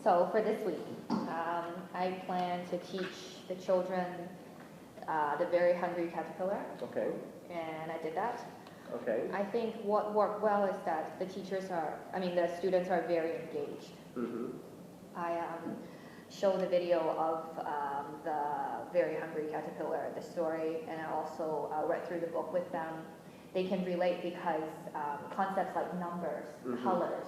So for this week, I plan to teach the children the Very Hungry Caterpillar, Okay. and I did that. Okay. I think what worked well is that the students are very engaged. Mm-hmm. I showed the video of the Very Hungry Caterpillar, the story, and I also read through the book with them. They can relate because concepts like numbers, colors,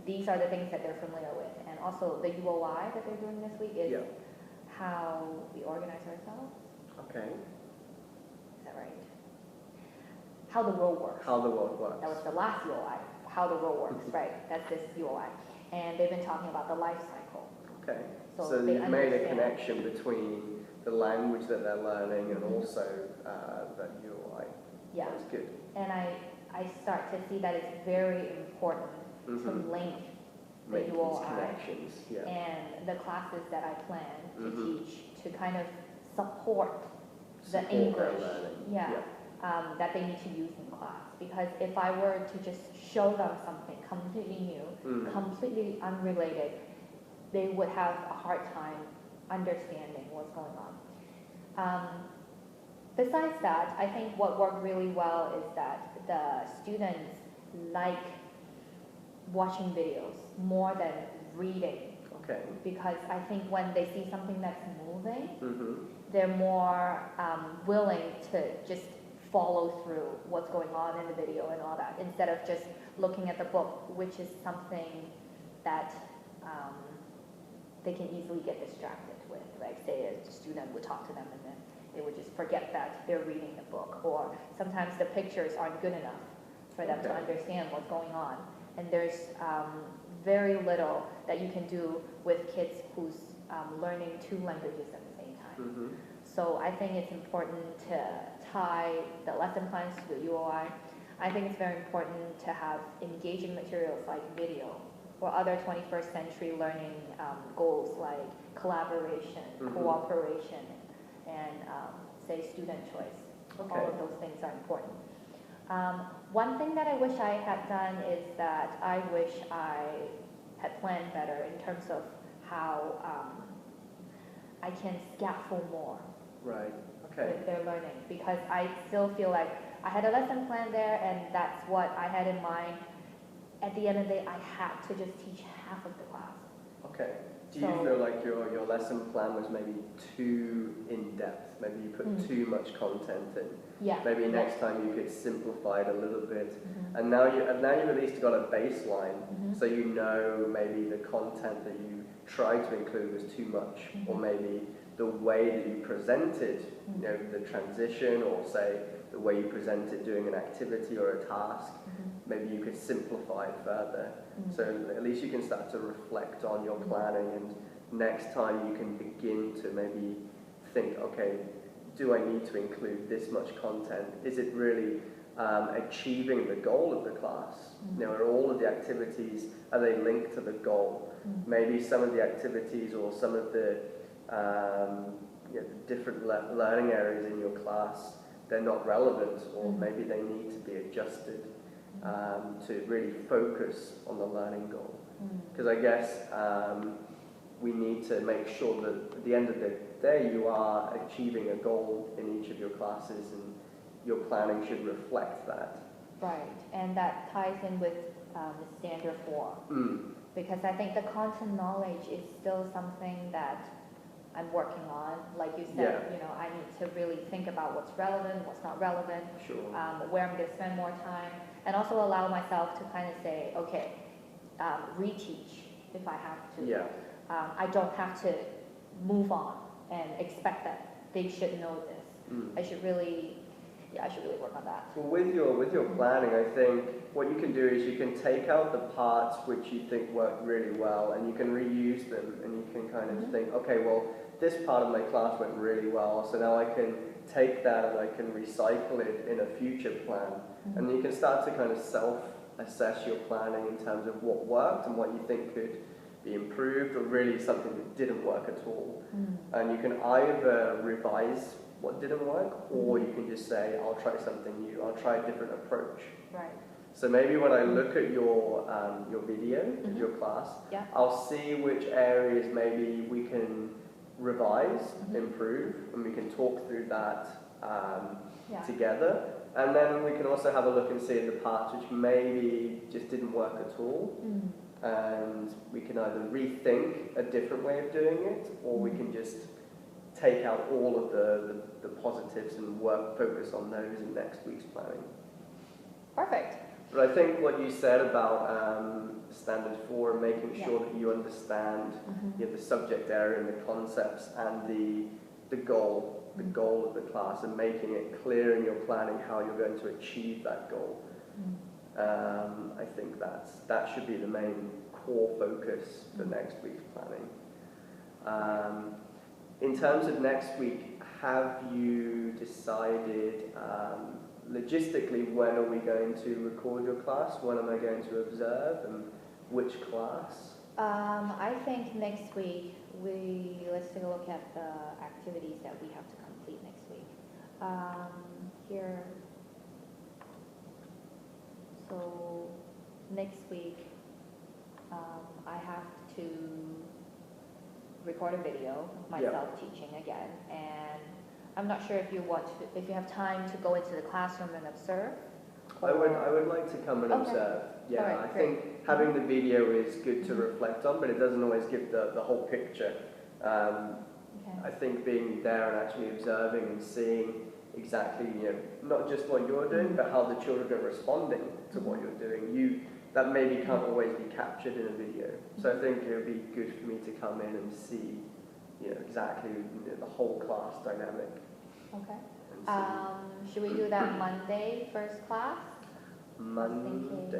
these are the things that they're familiar with. And also the UOI that they're doing this week is how we organize ourselves. Okay. Is that right? How the world works. How the world works. That was the last UOI. How the world works, right? That's this UOI. And they've been talking about the life cycle. Okay. So you've made a connection between the language that they're learning and also that UOI. Yeah. That's good. And I start to see that it's very important to link the Make UOI these connections. Yeah. and the classes that I plan to teach to kind of support the English that they need to use in class. Because if I were to just show them something completely new, completely unrelated, they would have a hard time understanding what's going on. Besides that, I think what worked really well is that the students like watching videos more than reading. Okay. Because I think when they see something that's moving, they're more willing to just follow through what's going on in the video and all that, instead of just looking at the book, which is something that they can easily get distracted with. Like say a student would talk to them and then they would just forget that they're reading the book, or sometimes the pictures aren't good enough for them to understand what's going on. And there's very little that you can do with kids who's learning two languages at the same time. So I think it's important to tie the lesson plans to the UOI. I think it's very important to have engaging materials like video or other 21st century learning goals like collaboration, cooperation, and say student choice. All of those things are important. One thing that I wish I had done is that I wish I had planned better in terms of how I can scaffold more with their learning, because I still feel like I had a lesson plan there and that's what I had in mind. At the end of the day, I had to just teach half of the class. Okay. Do you feel like your lesson plan was maybe too in-depth? Maybe you put too much content in? Yeah. Maybe next time you could simplify it a little bit. And now you've at least got a baseline, so you know maybe the content that you tried to include was too much, or maybe the way that you presented, you know, the transition, or say the way you presented doing an activity or a task, maybe you could simplify it further. So at least you can start to reflect on your planning, and next time you can begin to maybe think, okay, do I need to include this much content? Is it really achieving the goal of the class? You know, are all of the activities, are they linked to the goal? Maybe some of the activities or some of the different learning areas in your class, they're not relevant, or maybe they need to be adjusted to really focus on the learning goal. Because I guess we need to make sure that at the end of the day you are achieving a goal in each of your classes, and your planning should reflect that. Right, and that ties in with standard form. Because I think the content knowledge is still something that I'm working on. Like you said, you know, I need to really think about what's relevant, what's not relevant, where I'm going to spend more time, and also allow myself to kind of say, okay, reteach if I have to. I don't have to move on and expect that they should know this. I should really work on that. Well, with your planning, I think what you can do is you can take out the parts which you think work really well, and you can reuse them, and you can kind of think, okay, well, this part of my class went really well, so now I can take that and I can recycle it in a future plan. And you can start to kind of self-assess your planning in terms of what worked and what you think could be improved, or really something that didn't work at all. And you can either revise what didn't work, or you can just say, I'll try something new, I'll try a different approach. Right. So maybe when I look at your video of your class, Yeah. I'll see which areas maybe we can revise, improve, and we can talk through that together. And then we can also have a look and see the parts which maybe just didn't work at all. And we can either rethink a different way of doing it, or we can just take out all of the positives and focus on those in next week's planning. Perfect. But I think what you said about standard 4, making sure that you understand the subject area and the concepts and the goal of the class, and making it clear in your planning how you're going to achieve that goal. I think that should be the main core focus for next week's planning. In terms of next week, have you decided logistically when are we going to record your class? When am I going to observe, and which class? I think next week let's take a look at the activities that we have to complete next week. Here. So next week, I have to record a video of myself teaching again, and I'm not sure if you have time to go into the classroom and observe. I would like to come and observe. Yeah, right, I think having the video is good to reflect on, but it doesn't always give the whole picture. I think being there and actually observing and seeing exactly, not just what you're doing, but how the children are responding to what you're doing. That maybe can't always be captured in a video. So I think it would be good for me to come in and see, exactly the whole class dynamic. Okay. Should we do that Monday first class? Monday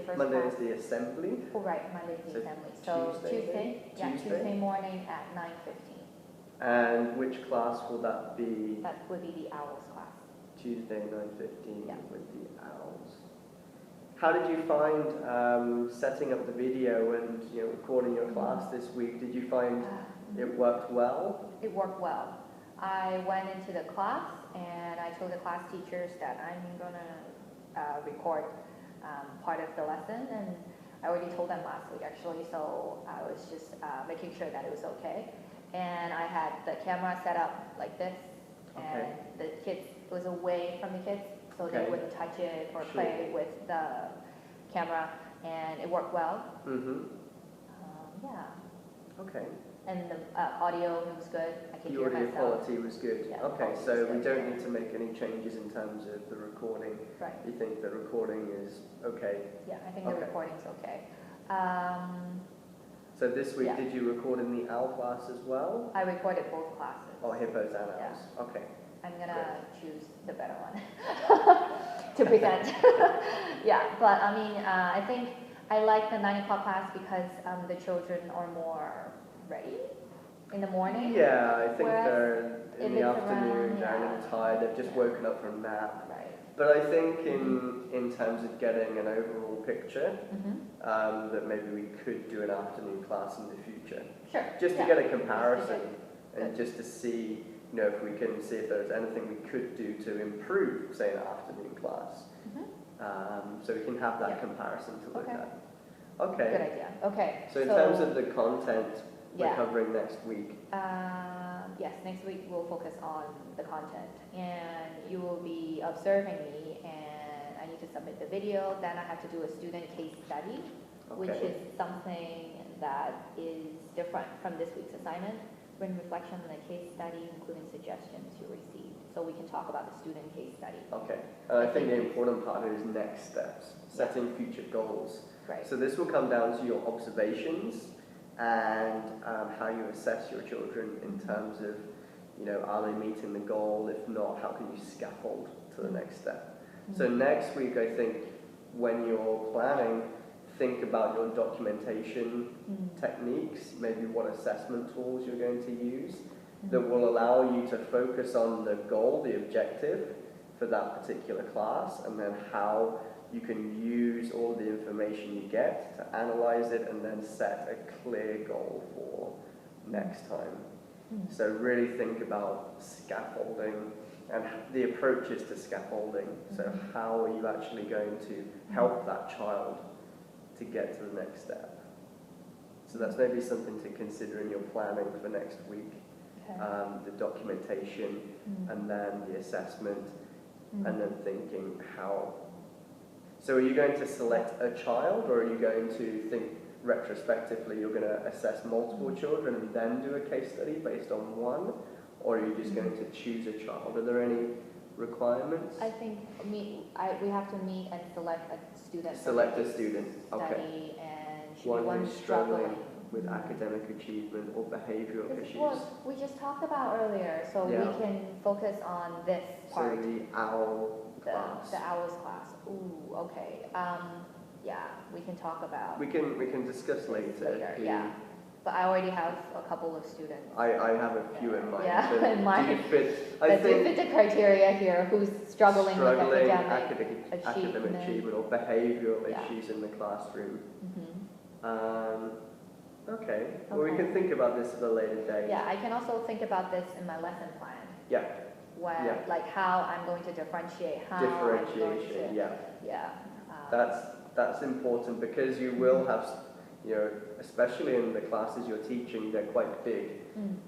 first Monday class. is the assembly. Oh, right, Monday's the So assembly. So Tuesday? Tuesday morning at 9:15. And which class will that be? That would be the OWLS class. Tuesday 9:15 with the OWLS. How did you find setting up the video and recording your class this week? Did you find it worked well? It worked well. I went into the class and I told the class teachers that I'm gonna record part of the lesson, and I already told them last week actually, so I was just making sure that it was okay. And I had the camera set up like this, and the kids, it was away from the kids, so they wouldn't touch it or play with the camera, and it worked well. Okay. And the audio was good. I could The hear audio myself. quality was good. Yeah, okay, quality so was we good, don't need to make any changes in terms of the recording. Right. You think the recording is okay? Yeah, I think the recording's okay. So this week, did you record in the OWL class as well? I recorded both classes. Oh, hippos and owls. Okay. I'm gonna choose the better one to present. But I mean, I think I like the 9 o'clock class because the children are more ready in the morning. Yeah, I think they're in the it's afternoon, around, they're a little tired, they've just woken up from a nap. Right. But I think in terms of getting an overall picture, that maybe we could do an afternoon class in the future. Sure. Just to get a comparison and just to see, if we can see if there's anything we could do to improve, say, an afternoon class. So we can have that comparison to look at. Okay. Good idea. Okay. So in terms of the content we're covering next week. Yes, next week we'll focus on the content, and you will be observing me, and I need to submit the video. Then I have to do a student case study, which is something that is different from this week's assignment. Written reflection on the case study, including suggestions you received. So we can talk about the student case study. Okay. I think the important part is next steps, setting future goals. Right. So this will come down to your observations and how you assess your children in terms of, are they meeting the goal? If not, how can you scaffold to the next step? So next week, I think, when you're planning, think about your documentation techniques, maybe what assessment tools you're going to use that will allow you to focus on the goal, the objective for that particular class, and then how you can use all the information you get to analyze it and then set a clear goal for next time. So really think about scaffolding and the approaches to scaffolding. So how are you actually going to help that child to get to the next step? So that's maybe something to consider in your planning for next week. Okay. The documentation, and then the assessment, and then thinking how. So are you going to select a child, or are you going to think retrospectively you're going to assess multiple children and then do a case study based on one? Or are you just going to choose a child? Are there any requirements? I think we have to meet and select a student. Select a student, Study, okay. and should One be one who's struggling struggling with academic achievement or behavioural This is issues. what we just talked about earlier, so Yeah. we can focus on this So part. the OWL class. The hours class. Ooh, okay. Yeah, we can talk about We can discuss later. later. Please. Yeah, but I already have a couple of students. I have a few in mind. Yeah, that in mind. Do you fit? I That do think fit the criteria here. Who's struggling with academic academic achievement or behavioural Yeah. issues in the classroom. Mhm. Okay. Well, we Okay. can think about this at a later date. Yeah, I can also think about this in my lesson plan. Yeah. When, Yeah. like how I'm going to differentiate, how I'm going Differentiation. to, Yeah. yeah. That's important because you will have, especially in the classes you're teaching, they're quite big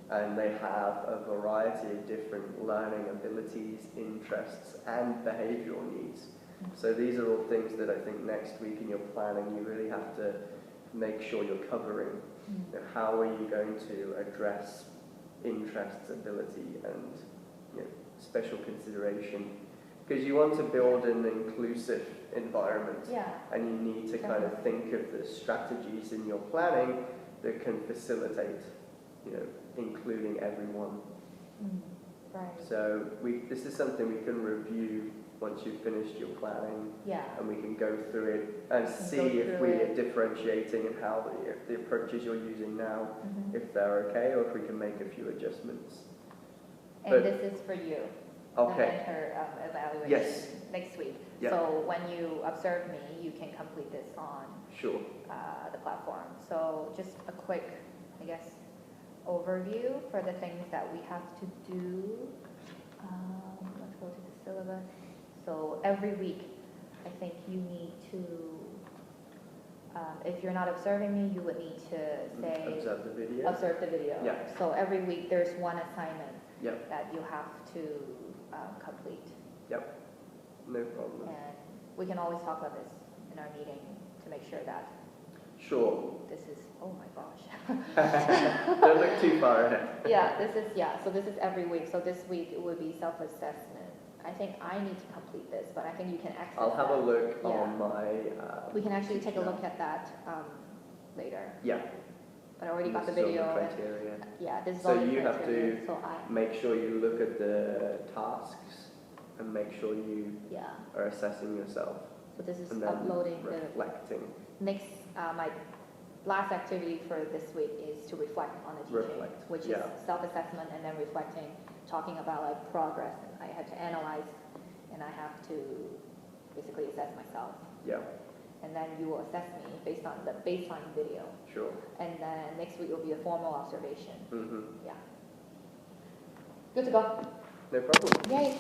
and they have a variety of different learning abilities, interests, and behavioural needs. So these are all things that I think next week in your planning you really have to make sure you're covering. How are you going to address interests, ability, and special consideration? Because you want to build an inclusive environment, and you need to kind of think of the strategies in your planning that can facilitate, including everyone. Right. So this is something we can review once you've finished your planning, Yeah. and we can go through it and go see if through we it. are differentiating and how the approaches you're using now, if they're okay, or if we can make a few adjustments. And But- this is for you. Okay. The mentor evaluation Yes. next week. Yeah. So when you observe me, you can complete this on Sure. the platform. So just a quick, I guess, overview for the things that we have to do. Let's go to the syllabus. So every week, I think you need to, if you're not observing me, you would need to say, Observe the video. observe the video. Yeah. So every week, there's one assignment Yep. that you have to complete. No problem. And we can always talk about this in our meeting to make sure that Sure. this is, oh my gosh. Don't look too far ahead. So this is every week. So this week it would be self-assessment. I think I need to complete this, but I think you can access I'll have a that. look Yeah. on my. We can actually take a teacher. look at that later. Yeah. But I already got the This is all video. And, criteria. yeah, this is So all the you have criteria, to so I, make sure you look at the tasks and make sure you yeah. are assessing yourself So this is and then uploading the reflecting. next, my last activity for this week is to reflect on the teaching, Reflect, which yeah. is self-assessment and then reflecting, talking about like progress. And I had to analyze, and I have to basically assess myself. Yeah, And then you will assess me based on the baseline video. sure. And then next week will be a formal observation. Mm-hmm. Yeah. Good to go. No problem. Yay.